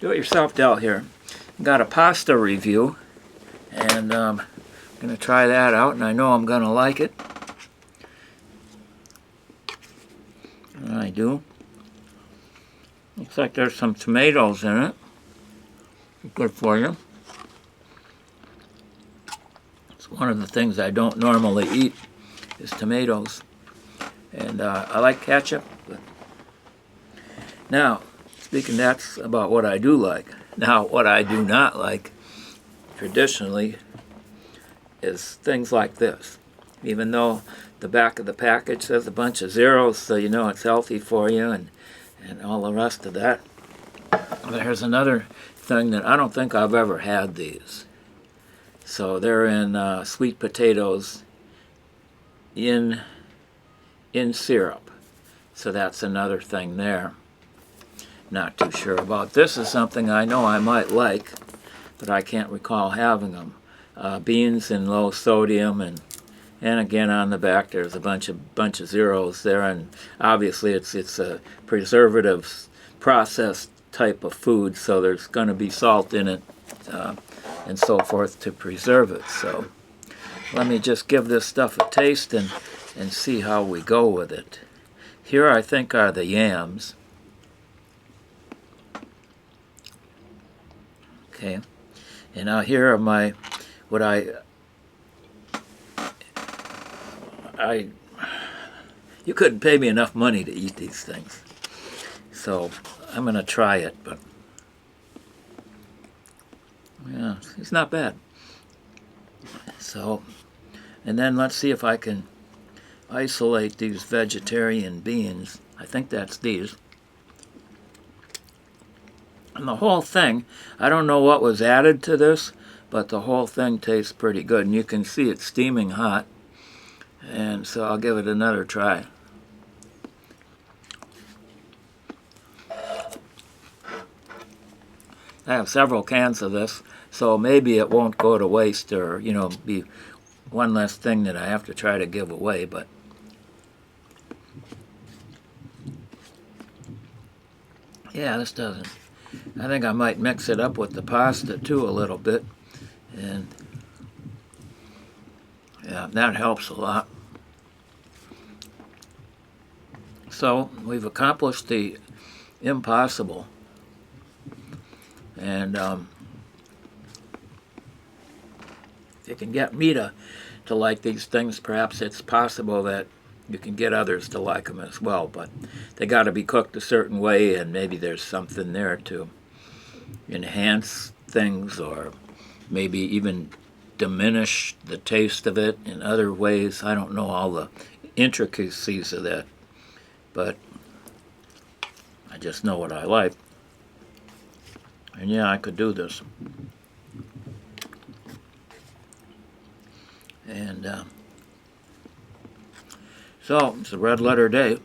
Do-it-yourself Del here. Got a pasta review, and I'm going to try that out, and I know I'm going to like it. And I do. Looks like there's some tomatoes in it. Good for you. It's one of the things I don't normally eat is tomatoes. And I like ketchup. But now, speaking that's about what I do like. Now, what I do not like, traditionally, is things like this. Even though the back of the package says a bunch of zeros, so you know it's healthy for you and all the rest of that. There's another thing that I don't think I've ever had these. So they're in sweet potatoes in syrup. So that's another thing there. Not too sure about. This is something I know I might like, but I can't recall having them. Beans in low sodium, and again on the back there's a bunch of zeros there, and obviously it's a preservative processed type of food, so there's going to be salt in it and so forth to preserve it. So let me just give this stuff a taste and see how we go with it. Here I think are the yams. Okay, and now here are my, what you couldn't pay me enough money to eat these things. So I'm going to try it, but yeah, it's not bad. So, and then let's see if I can isolate these vegetarian beans. I think that's these. And the whole thing, I don't know what was added to this, but the whole thing tastes pretty good. And you can see it's steaming hot. And so I'll give it another try. I have several cans of this, so maybe it won't go to waste, or, you know, be one less thing that I have to try to give away, but yeah, this doesn't. I think I might mix it up with the pasta too a little bit, and yeah, that helps a lot. So we've accomplished the impossible, and if you can get me to like these things, perhaps it's possible that you can get others to like them as well, but they got to be cooked a certain way, and maybe there's something there to enhance things, or maybe even diminish the taste of it in other ways. I don't know all the intricacies of that, but I just know what I like. And yeah, I could do this. And so it's a red letter day.